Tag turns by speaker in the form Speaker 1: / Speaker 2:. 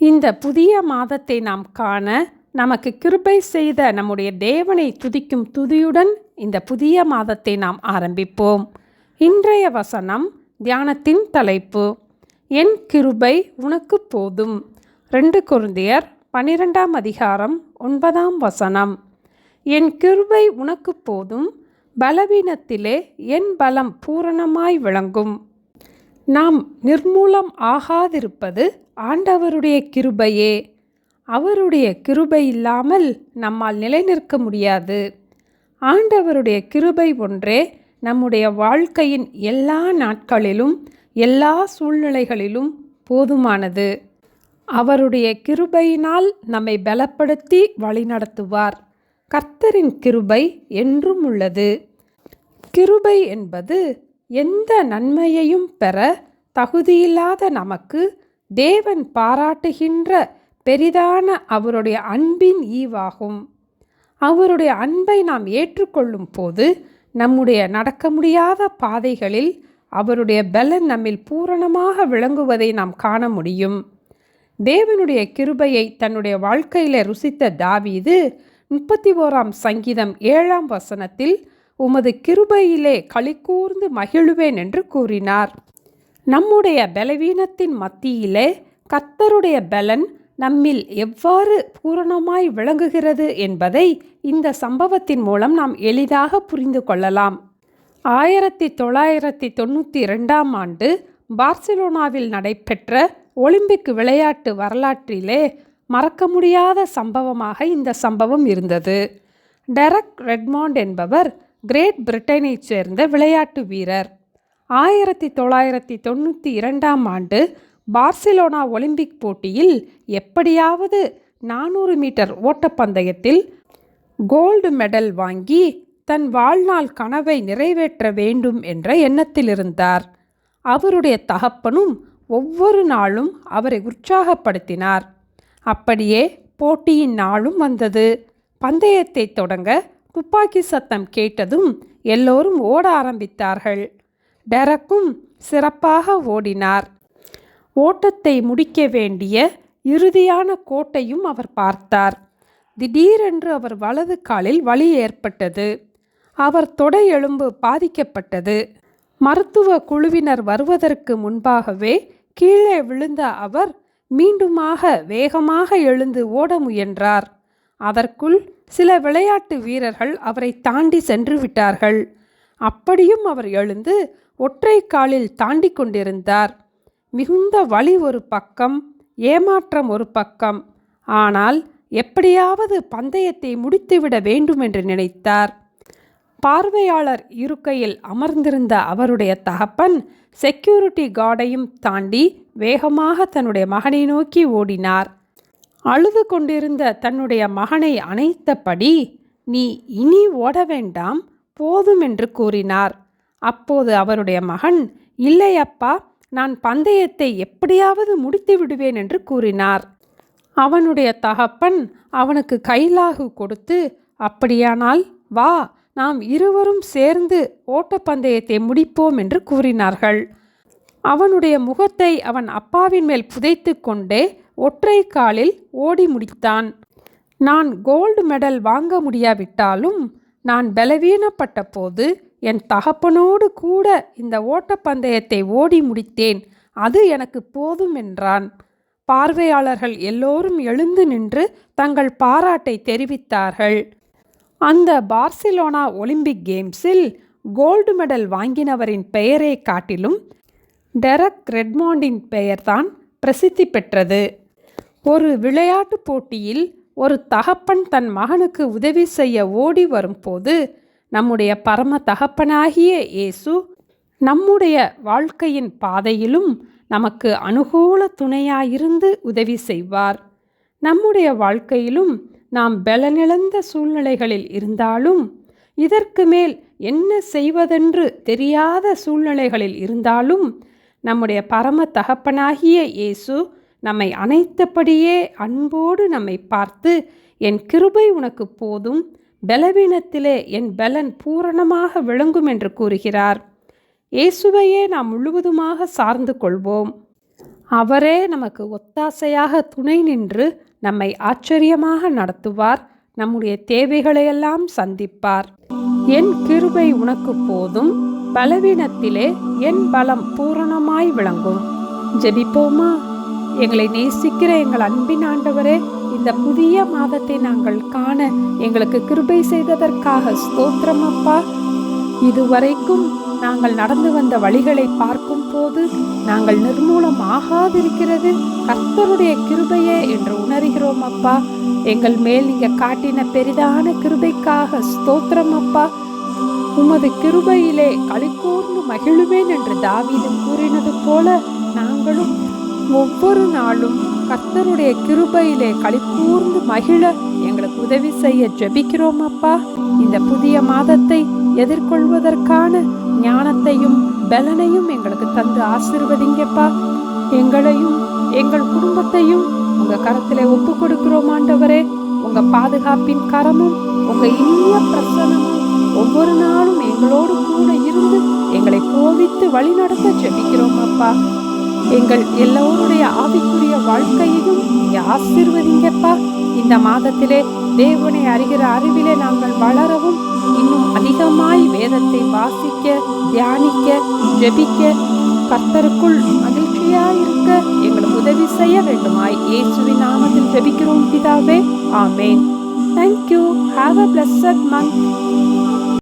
Speaker 1: இந்த புதிய மாதத்தை நாம் காண நமக்கு கிருபை செய்த நம்முடைய தேவனை துதிக்கும் துதியுடன் இந்த புதிய மாதத்தை நாம் ஆரம்பிப்போம். இன்றைய வசனம், தியானத்தின் தலைப்பு, என் கிருபை உனக்கு போதும். 2 கொரிந்தியர் 12ஆம் அதிகாரம் 9ஆம் வசனம். என் கிருபை உனக்கு போதும், பலவீனத்திலே என் பலம் பூரணமாய் விளங்கும். நாம் நிர்மூலம் ஆகாதிருப்பது ஆண்டவருடைய கிருபையே. அவருடைய கிருபை இல்லாமல் நம்மால் நிலைநிற்க முடியாது. ஆண்டவருடைய கிருபை ஒன்றே நம்முடைய வாழ்க்கையின் எல்லா நாட்களிலும் எல்லா சூழ்நிலைகளிலும் போதுமானது. அவருடைய கிருபையினால் நம்மை பலப்படுத்தி வழிநடத்துவார். கர்த்தரின் கிருபை என்றும் உள்ளது. கிருபை என்பது எந்த நன்மையையும் பெற தகுதியில்லாத நமக்கு தேவன் பாராட்டுகின்ற பெரிதான அவருடைய அன்பின் ஈவாகும். அவருடைய அன்பை நாம் ஏற்றுக்கொள்ளும் போது நம்முடைய நடக்க முடியாத பாதைகளில் அவருடைய பலன் நம்மில் பூரணமாக விளங்குவதை நாம் காண முடியும். தேவனுடைய கிருபையை தன்னுடைய வாழ்க்கையிலே ருசித்த தாவீது 31ஆம் சங்கீதம் 7ஆம் வசனத்தில், உமது கிருபையிலே களிகூர்ந்து மகிழுவேன் என்று கூறினார். நம்முடைய பலவீனத்தின் மத்தியிலே கர்த்தருடைய பலன் நம்மில் எவ்வாறு பூரணமாய் விளங்குகிறது என்பதை இந்த சம்பவத்தின் மூலம் நாம் எளிதாக புரிந்து கொள்ளலாம். 1992ஆம் ஆண்டு பார்சிலோனாவில் நடைபெற்ற ஒலிம்பிக் விளையாட்டு வரலாற்றிலே மறக்க முடியாத சம்பவமாக இந்த சம்பவம் இருந்தது. டெரக் ரெட்மாண்ட் என்பவர் கிரேட் பிரிட்டனைச் சேர்ந்த விளையாட்டு வீரர். 1992ஆம் ஆண்டு பார்சிலோனா ஒலிம்பிக் போட்டியில் எப்படியாவது 400 மீட்டர் ஓட்டப்பந்தயத்தில் கோல்டு மெடல் வாங்கி தன் வாழ்நாள் கனவை நிறைவேற்ற வேண்டும் என்ற எண்ணத்தில் இருந்தார். அவருடைய தகப்பனும் ஒவ்வொரு நாளும் அவரை உற்சாகப்படுத்தினார். அப்படியே போட்டியின் நாளும் வந்தது. பந்தயத்தை தொடங்க துப்பாக்கி சத்தம் கேட்டதும் எல்லோரும் ஓட ஆரம்பித்தார்கள். டெரக்கும் சிறப்பாக ஓடினார். ஓட்டத்தை முடிக்க வேண்டிய இறுதியான கோட்டையும் அவர் பார்த்தார். திடீரென்று அவர் வலது காலில் வலி ஏற்பட்டது. அவர் தொடை எலும்பு பாதிக்கப்பட்டது. மருத்துவ குழுவினர் வருவதற்கு முன்பாகவே கீழே விழுந்த அவர் மீண்டுமாக வேகமாக எழுந்து ஓட முயன்றார். அதற்குள் சில விளையாட்டு வீரர்கள் அவரை தாண்டி சென்று விட்டார்கள். அப்படியும் அவர் எழுந்து ஒற்றை காலில் தாண்டி கொண்டிருந்தார். மிகுந்த வலி ஒரு பக்கம், ஏமாற்றம் ஒரு பக்கம். ஆனால் எப்படியாவது பந்தயத்தை முடித்துவிட வேண்டும் என்று நினைத்தார். பார்வையாளர் இருக்கையில் அமர்ந்திருந்த அவருடைய தகப்பன் செக்யூரிட்டி கார்டையும் தாண்டி வேகமாக தன்னுடைய மகனை நோக்கி ஓடினார். அழுது கொண்டிருந்த தன்னுடைய மகனை அணைத்தபடி, நீ இனி ஓட வேண்டாம், போதும் என்று கூறினார். அப்போது அவருடைய மகன், இல்லை அப்பா, நான் பந்தயத்தை எப்படியாவது முடித்து விடுவேன் என்று கூறினார். அவனுடைய தகப்பன் அவனுக்கு கைலாகு கொடுத்து, அப்படியானால் வா, நாம் இருவரும் சேர்ந்து ஓட்டப்பந்தயத்தை முடிப்போம் என்று கூறினார்கள். அவனுடைய முகத்தை அவன் அப்பாவின் மேல் புதைத்து கொண்டே ஒற்றை காலில் ஓடி முடித்தான். நான் கோல்டு மெடல் வாங்க முடியாவிட்டாலும் நான் பலவீனப்பட்ட போது என் தகப்பனோடு கூட இந்த ஓட்டப்பந்தயத்தை ஓடி முடித்தேன், அது எனக்கு போதும் என்றான். பார்வையாளர்கள் எல்லோரும் எழுந்து நின்று தங்கள் பாராட்டை தெரிவித்தார்கள். அந்த பார்சிலோனா ஒலிம்பிக் கேம்ஸில் கோல்டு மெடல் வாங்கினவரின் பெயரை காட்டிலும் டெரக் ரெட்மாண்டின் பெயர்தான் பிரசித்தி பெற்றது. ஒரு விளையாட்டு போட்டியில் ஒரு தகப்பன் தன் மகனுக்கு உதவி செய்ய ஓடி வரும்போது நம்முடைய பரம தகப்பனாகிய இயேசு நம்முடைய வாழ்க்கையின் பாதையிலும் நமக்கு அனுகூல துணையாயிருந்து உதவி செய்வார். நம்முடைய வாழ்க்கையிலும் நாம் பலனிழந்த சூழ்நிலைகளில் இருந்தாலும், இதற்கு மேல் என்ன செய்வதென்று தெரியாத சூழ்நிலைகளில் இருந்தாலும், நம்முடைய பரம தகப்பனாகிய இயேசு நம்மை அணைத்தபடியே அன்போடு நம்மை பார்த்து, என் கிருபை உனக்கு போதும், பலவீனத்திலே என் பலன் பூரணமாக விளங்கும் என்று கூறுகிறார். இயேசுவையே நாம் முழுவதுமாக சார்ந்து கொள்வோம். அவரே நமக்கு ஒத்தாசையாக துணை நின்று நம்மை ஆச்சரியமாக நடத்துவார். நம்முடைய தேவைகளையெல்லாம் சந்திப்பார். என் கிருபை உனக்கு போதும், பலவீனத்திலே என் பலம் பூரணமாய் விளங்கும். ஜெபிப்போமா? எங்களை நேசிக்கிற எங்கள் அன்பின் ஆண்டவரே, இந்த புதிய மாதத்தை நாங்கள் காண எங்களுக்கு கிருபை செய்ததற்காக ஸ்தோத்திரம் அப்பா. இதுவரைக்கும் நாங்கள் நடந்து வந்த வழிகளை பார்க்கும் போது நாங்கள் நிர்மூலம் ஆகாதிருக்கிறது கர்த்தருடைய கிருபையே என்று உணர்கிறோம் அப்பா. எங்கள் மேல் நீங்க காட்டின பெரிதான கிருபைக்காக ஸ்தோத்திரம் அப்பா. உமது கிருபையிலே களிகூர்ந்து மகிழுவேன் என்று தாவீது கூறினது போல நாங்களும் ஒவ்வொரு நாளும் கர்த்தருடைய கிருபையிலே களிகூர்ந்து மகிழ எங்களுக்கு உதவி செய்ய ஜெபிக்கிறோம் அப்பா. இந்த புதிய மாதத்தை எதிர்கொள்வதற்கான ஞானத்தையும் பலனையும் எங்களுக்கு தந்து ஆசீர்வதிங்கப்பா. எங்களையும் எங்கள் குடும்பத்தையும் உங்க கரத்திலே ஒப்பு கொடுக்கிறோம் ஆண்டவரே. உங்க பாதுகாப்பின் கரமும் உங்க இனிய பிரசனமும் ஒவ்வொரு நாளும் எங்களோடு கூட இருந்து எங்களை போதித்து வழிநடத்த ஜெபிக்கிறோம் அப்பா. எங்கள் எல்லோருடைய ஆவிக்குரிய வாழ்க்கையையும் நீங்க ஆசீர்வதிங்கப்பா. இந்த மாதத்திலே தேவனை அறிகிற அறிவிலே நாங்கள் வளரவும் இன்னும் அதிகமாய் வேதத்தை வாசிக்க, தியானிக்க, ஜெபிக்க, கர்த்தருக்குள் மகிழ்ச்சியாயிருக்க எங்களுக்கு உதவி செய்ய வேண்டுமாய் இயேசுவின் நாமத்தில் ஜெபிக்கிறோம் பிதாவே. ஆமேன். Thank you. Have a blessed month.